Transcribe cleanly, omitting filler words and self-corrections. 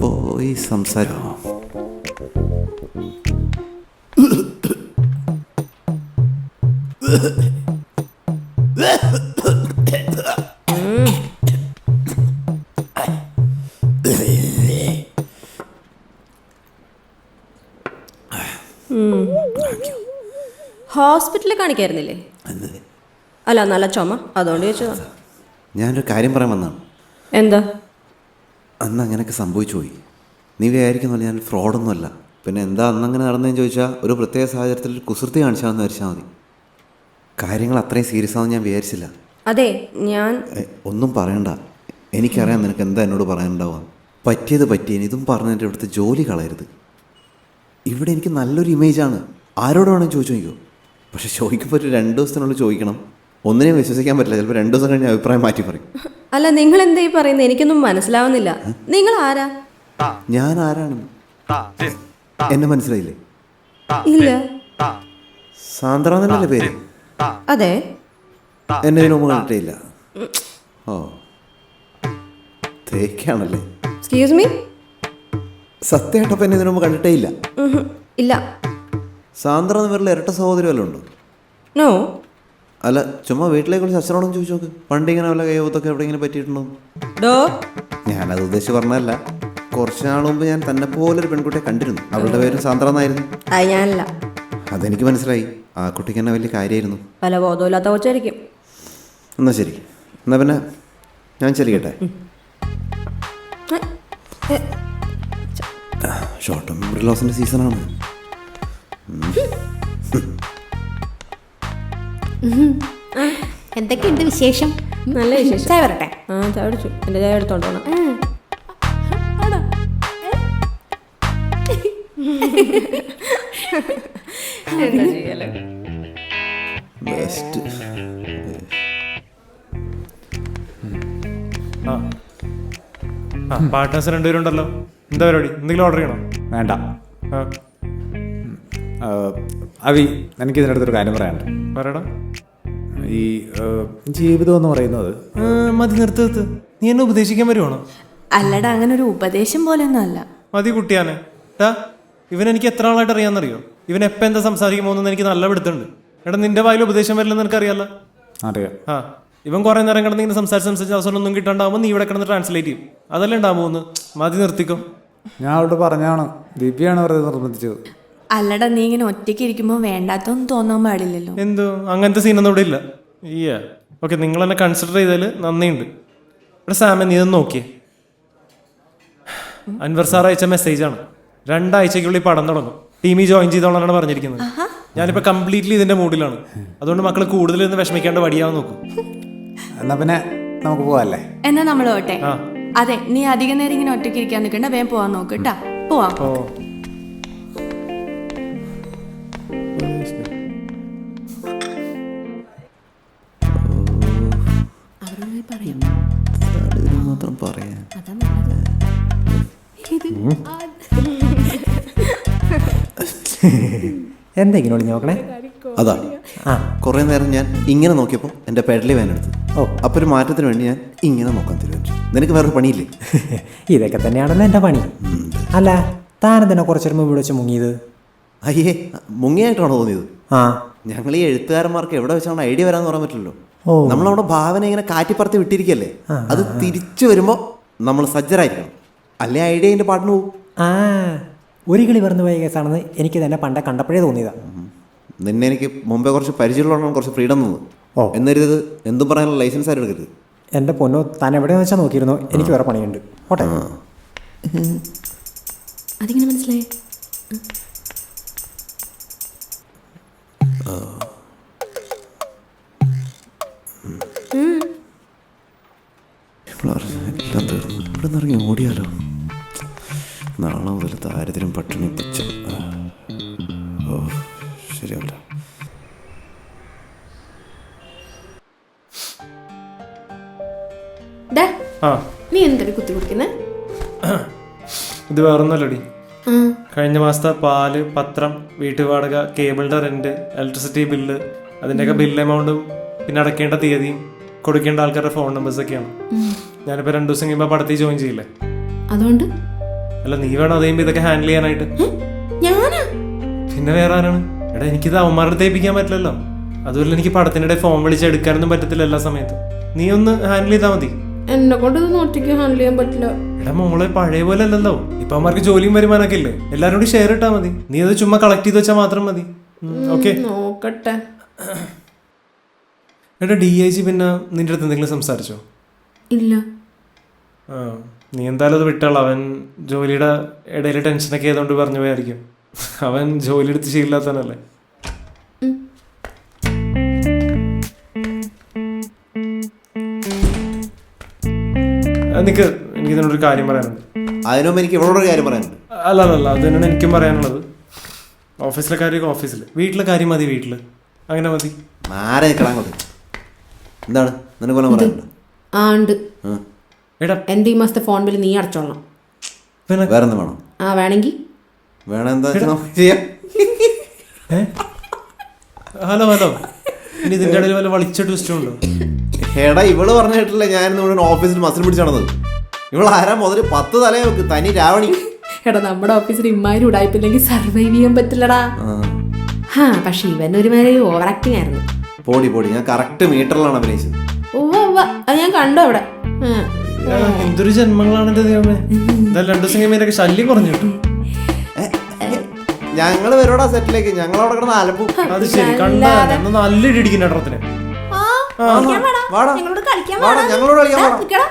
പോയി സംസാരം. ഹോസ്പിറ്റലിൽ കാണിക്കായിരുന്നില്ലേ? അല്ല, നല്ല ചുമ, അതുകൊണ്ട് ചോദിച്ചതാ. ഞാനൊരു കാര്യം പറയാൻ വന്നതാണ്. എന്താ? അന്ന് അങ്ങനെയൊക്കെ സംഭവിച്ചു പോയി. നീ വിചാരിക്കുന്നില്ല ഞാൻ ഫ്രോഡൊന്നുമല്ല. പിന്നെ എന്താ അന്നങ്ങനെ നടന്നതെന്ന് ചോദിച്ചാൽ ഒരു പ്രത്യേക സാഹചര്യത്തിൽ ഒരു കുസൃതി കാണിച്ചാന്ന് വിചാരിച്ചാൽ മതി. കാര്യങ്ങൾ അത്രയും സീരിയസ് ആണെന്ന് ഞാൻ വിചാരിച്ചില്ല. അതെ, ഞാൻ ഒന്നും പറയണ്ട. എനിക്കറിയാം നിനക്ക് എന്താ എന്നോട് പറയാനുണ്ടാവുക. പറ്റിയത് പറ്റിയേന് ഇതും പറഞ്ഞിട്ട് ഇവിടുത്തെ ജോലി കളയരുത്. ഇവിടെ എനിക്ക് നല്ലൊരു ഇമേജാണ്. ആരോട് വേണമെങ്കിൽ ചോദിച്ചു നോക്കിയോ. പക്ഷെ ചോദിക്കുമ്പോൾ ഒരു 2 ദിവസത്തിനുള്ളിൽ ചോദിക്കണം. ഒന്നിനെയും വിശ്വസിക്കാൻ പറ്റില്ല. ചിലപ്പോൾ 2 ദിവസം കഴിഞ്ഞ് അഭിപ്രായം മാറ്റി പറയും. അല്ല, നിങ്ങൾ എന്താ ഈ പറയുന്നത്? എനിക്കൊന്നും മനസ്സിലാവുന്നില്ല. നിങ്ങൾ ആരാ? ഞാൻ ആരാണ്? എന്നെ മനസ്സിലായില്ലേ? ഇല്ല. സാന്ദ്ര എന്നല്ലേ പേര്? അതെ. എന്നെ ഇതിനു മുമ്പ് കണ്ടിട്ടേ ഇല്ല. ഓ, തേക്കാണല്ലേ? Excuse me? സത്യമായിട്ടപ്പം എന്നെ ഇതിനു മുമ്പ് കണ്ടിട്ടേ ഇല്ല. ഇല്ല. സാന്ദ്ര എന്ന പേരിൽ ഇരട്ട സഹോദരി വല്ലതും ഉണ്ടോ? നോ. അല്ല, ചുമ്മാ വീട്ടിലേക്ക് വിളിച്ച് അച്ഛനോടൊന്നും ചോദിച്ചു നോക്ക്. പണ്ട് ഇങ്ങനെ വല്ല കൈവത്തൊക്കെ എവിടെയെങ്കിലും പറ്റിയിട്ടുണ്ടോ? ഞാനത് ഉദ്ദേശിച്ച് പറഞ്ഞല്ല. കുറച്ച് നാൾ മുമ്പ് ഞാൻ തന്നെ പോലൊരു പെൺകുട്ടിയെ കണ്ടിരുന്നു. അവളുടെ പേര് സാന്ദ്ര എന്നായിരുന്നു. ഞാനല്ല. അതെനിക്ക് മനസ്സിലായി. ആ കുട്ടിക്ക് എന്നെ വലിയ കാര്യമായിരുന്നു. പല ബോധമില്ലാത്ത കൊച്ചായിരിക്കും. എന്നാ ശരി. എന്നാ പിന്നെ ഞാൻ ചെല്ലിക്കട്ടെ. ഷോർട്ട് മെമ്മറി ലോസിൻ്റെ സീസണാണ്. എന്തൊക്കെയുണ്ട് വിശേഷം? നല്ല വിശേഷം. ചായ വരട്ടെ? ചായ കുടിച്ചു. എൻ്റെ ചായ എടുത്തോണ്ടോണം. എന്താ ചെയ്യല്ലേ? ബെസ്റ്റ്. പാർട്ട്നേഴ്സ് 2 പേരുണ്ടല്ലോ. എന്താ പരിപാടി? എന്തെങ്കിലും ഓർഡർ ചെയ്യണോ? വേണ്ട. അവി, എനിക്ക് ഇതിനടുത്തൊരു കാര്യം പറയാനുണ്ട്. പറയടാ. ഈ ജീവിതം എന്ന് പറയുന്നത് മതി, നിർത്ത്. നീ എന്നെ ഉപദേശിക്കാൻ വരുവാണോ? അല്ലടാ, അങ്ങനെ ഒരു ഉപദേശം പോലെയൊന്നും അല്ല. മതി കുട്ടിയാനെ. ഇവൻ എനിക്ക് എത്ര ആളായിട്ട് അറിയാമെന്നറിയോ? ഇവൻ എപ്പോൾ എന്താ സംസാരിക്കുമ്പോൾ എനിക്ക് നല്ല പിടുത്തുണ്ട്. എടാ, നിന്റെ വായിൽ ഉപദേശം വരില്ലെന്ന് നിനക്കറിയാലോ. അറിയാം. ഇവൻ കുറേ നേരം കിടന്ന് ഇങ്ങനെ സംസാരിച്ച് അവസരം ഒന്നും കിട്ടാണ്ടാവുമ്പോൾ നീ ഇവിടെ കിടന്ന് ട്രാൻസ്ലേറ്റ് ചെയ്യും. അതല്ലേ ഉണ്ടാവുമെന്ന്. മതി, നിർത്തിക്കോ. ഞാൻ അവളോട് പറഞ്ഞാണ്. ദിവ്യാണ് വെറുതെ നിർബന്ധിച്ചത്. അല്ലടാ, നീ ഇങ്ങനെ ഒറ്റയ്ക്ക് ഇരിക്കുമ്പോൾ വേണ്ടാത്തൊന്നും തോന്നാൻ പാടില്ലല്ലോ. എന്തോ അങ്ങനത്തെ സീനൊന്നും ഇവിടെ ഇല്ല. ഓക്കെ, നിങ്ങൾ എന്നെ കൺസിഡർ ചെയ്തതിൽ നന്ദിയുണ്ട്. ഇവിടെ സാമ, നീ ഇതൊന്ന് നോക്കിയേ. അൻവർ സാർ അയച്ച മെസ്സേജാണ്. 2 ആഴ്ചയ്ക്കുള്ളിൽ പടം തുടങ്ങും. ടീമിൽ ജോയിൻ ചെയ്തോളാണ് പറഞ്ഞിരിക്കുന്നത്. ഞാനിപ്പോൾ കംപ്ലീറ്റ്ലി ഇതിന്റെ മൂഡിലാണ്. അതുകൊണ്ട് മക്കൾ കൂടുതൽ ഇന്ന് വിഷമിക്കാണ്ട് വടിയാവാൻ നോക്കും. എന്നാ പിന്നെ നമുക്ക് പോവാല്ലേ? എന്നാ നമ്മൾ പോട്ടെ. അതെ, നീ അധികം നേരം ഇങ്ങനെ ഒറ്റയ്ക്ക് ഇരിക്കാൻ നിൽക്കണ്ട. വേഗം പോവാൻ നോക്ക് കേട്ടാ. പോവാം. മാത്രം പറയാൻ എന്താ ഇങ്ങനെ ഒളിഞ്ഞു നോക്കണേ? അതാ കുറെ നേരം ഞാൻ ഇങ്ങനെ നോക്കിയപ്പോൾ എൻ്റെ പെഡലി വേനെടുത്തു. അപ്പോൾ ഒരു മാറ്റത്തിന് വേണ്ടി ഞാൻ ഇങ്ങനെ നോക്കാൻ തീരുമാനിച്ചു. നിനക്ക് വേറൊരു പണിയില്ലേ? ഇതൊക്കെ തന്നെയാണല്ലോ എൻ്റെ പണി. അല്ല, താനെന്തിനാ കുറച്ചൊരു മുമ്പ് വെച്ച് മുങ്ങിയത്? അയ്യേ, മുങ്ങിയായിട്ടാണോ തോന്നിയത്? ഞങ്ങൾ ഈ എഴുത്തുകാരന്മാർക്ക് എവിടെ വെച്ചാണ് ഐഡിയ വരാന്ന് പറയാൻ പറ്റില്ലല്ലോ. നമ്മളവിടെ ഭാവന ഇങ്ങനെ കാറ്റിപ്പറത്തി വിട്ടിരിക്കല്ലേ. അത് തിരിച്ചു വരുമ്പോൾ നമ്മൾ സജ്ജരായിരിക്കണം. അല്ലേ ഐഡിയൻ്റെ പാട്ടിന് പോകും. ഒരു കിളി പറന്നു പോയ കേസാണെന്ന് എനിക്ക് തന്നെ പണ്ടേ കണ്ടപ്പോഴേ തോന്നിയതാ. നിന്നെ എനിക്ക് മുമ്പേ കുറച്ച് പരിചയമുള്ളതാണ് കുറച്ച് ഫ്രീഡം തന്നത്. എന്നരുത്, എന്തും പറയാനുള്ള ലൈസൻസ് ആയിട്ട് എടുക്കരുത്. എൻ്റെ പൊന്നോ, താൻ എവിടെയെന്ന് വെച്ചാൽ നോക്കിയിരുന്നോ? എനിക്ക് വേറെ പണിയുണ്ട്. ഓട്ടെ. അതിങ്ങനെ മനസ്സിലായി. എല്ലാം തീർന്നു. ഇവിടെ നിന്ന് ഇറങ്ങി ഓടിയാലോ. നാളെ മുതൽ ദാരിദ്ര്യം, പട്ടിണി, പച്ച. ശരിയല്ല. നീ എന്തൊരു കുത്തി കുടിക്കുന്നേ? ഇത് വേറൊന്നല്ലടി. കഴിഞ്ഞ മാസത്തെ പാല്, പത്രം, വീട്ടുവാടക, കേബിളിൻ്റെ റെൻറ്റ്, ഇലക്ട്രിസിറ്റി ബില്ല്, അതിൻ്റെയൊക്കെ ബില്ല് എമൗണ്ടും പിന്നെ അടയ്ക്കേണ്ട തീയതിയും കൊടുക്കേണ്ട ആൾക്കാരുടെ ഫോൺ നമ്പേഴ്സൊക്കെയാണ്. ഞാനിപ്പോൾ 2 ദിവസം കഴിയുമ്പോൾ പടത്തിൽ ജോയിൻ ചെയ്യില്ലേ? അതുകൊണ്ട് അല്ല, നീ വേണം അത് കഴിയുമ്പോൾ ഇതൊക്കെ ഹാൻഡിൽ ചെയ്യാനായിട്ട്. ഞാനാ? പിന്നെ വേറെ ആരാണ്? എടാ, എനിക്കിത് അവന്മാരുടെ തേപ്പിക്കാൻ പറ്റില്ലല്ലോ. അതുപോലെ എനിക്ക് പടത്തിനിടെ ഫോൺ വിളിച്ച് എടുക്കാനൊന്നും പറ്റത്തില്ല എല്ലാ സമയത്തും. നീ ഒന്ന് ഹാൻഡിൽ ചെയ്താൽ മതി. എന്നെ കൊണ്ട് ഇതൊന്നും ഒറ്റയ്ക്ക് ഹാൻഡിൽ ചെയ്യാൻ പറ്റില്ല. എടാ മോളെ, പഴയ പോലെ അല്ലല്ലോ. ഇപ്പൊ അവന്മാർക്ക് ജോലിയും വരുമാനമൊക്കെ ഇല്ലേ? എല്ലാവരും കൂടി ഷെയർ ഇട്ടാൽ മതി. നീ അത് ചുമ്മാ കളക്ട് ചെയ്ത് വെച്ചാൽ മാത്രം മതി. ഓക്കെ? നോക്കട്ടെ. എടാ, DIG പിന്നെ നിന്റെ അടുത്ത് എന്തെങ്കിലും സംസാരിച്ചോ? ഇല്ല. ആ, നീ എന്തായാലും അത് വിട്ടോളാം. അവൻ ജോലിയുടെ ഇടയിൽ ടെൻഷനൊക്കെ ആയതുകൊണ്ട് പറഞ്ഞു പോയായിരിക്കും. അവൻ ജോലി എടുത്ത് ശീലില്ലാത്തവനല്ലേ. നിക്ക്, എനിക്ക് ഇതിനോടൊരു കാര്യം പറയാനുണ്ട്. അതിനുമ്പ് എനിക്ക് ഇവളോടൊരു കാര്യം പറയാനുണ്ട്. അല്ല അത് തന്നെയാണ് എനിക്കും പറയാനുള്ളത്. ഓഫീസിലെ കാര്യമൊക്കെ ഓഫീസിൽ, വീട്ടിലെ കാര്യം മതി വീട്ടിൽ. അങ്ങനെ മതി. ആരെ നിൽക്കണം അങ്ങോട്ട്. എന്താണ് നിനക്ക് കൊല്ലം പറയാനുണ്ട്? ഉണ്ട്. എടാ, എൻ്റെ ഈ മാസത്തെ ഫോൺ ബില്ല് നീ അടച്ചോളണം. പിന്നെ വേറെ എന്താ വേണം? വേണമെങ്കിൽ വേണം. എന്താ ചെയ്യാം? ഹലോ ഇനി ഇതിൻ്റെ ഇടയിൽ വല്ല വളിച്ച ട്വിസ്റ്റും ഉണ്ടോ? എടാ, ഇവള് പറഞ്ഞ കേട്ടില്ല ഞാൻ ഇവിടെ ഓഫീസിൽ മസിൽ പിടിച്ച് നടന്നത്. ഇവൾ ആരാ മുതൽ 10 തലയെ വെക്ക് തനി രാവണി. എടാ, നമ്മുടെ ഓഫീസിൽ ഇമ്മാരി ഉടായിപ്പില്ലെങ്കിൽ സർവൈവ് ചെയ്യാൻ പറ്റില്ലടാ. പക്ഷെ ഇവൻ ഒരുമാതിരി ഓവർ ആക്ടിങ് ആയിരുന്നു. പോടി ഞാൻ കറക്റ്റ് മീറ്ററിലാണ് അഭിനയിച്ചത്. അത് ഞാൻ കണ്ടു അവിടെ. എന്തൊരു ജന്മങ്ങളാണ് എന്റെ ദൈവമേ. എന്തായാലും 2 ദിവസം കഴിയുമ്പോൾ ഇതിനൊക്കെ ശല്യം കുറഞ്ഞു കിട്ടും. ഞങ്ങള് വരോടാ സെറ്റിലേക്ക്. ഞങ്ങളവിടെ കിടന്ന് അലപ്പും. അത് ശരി, കണ്ടാ നല്ല ഇടിക്കുന്ന ഇടത്തിന്. വാടാ ഞങ്ങളോട് കളിക്കാൻ വാടാ.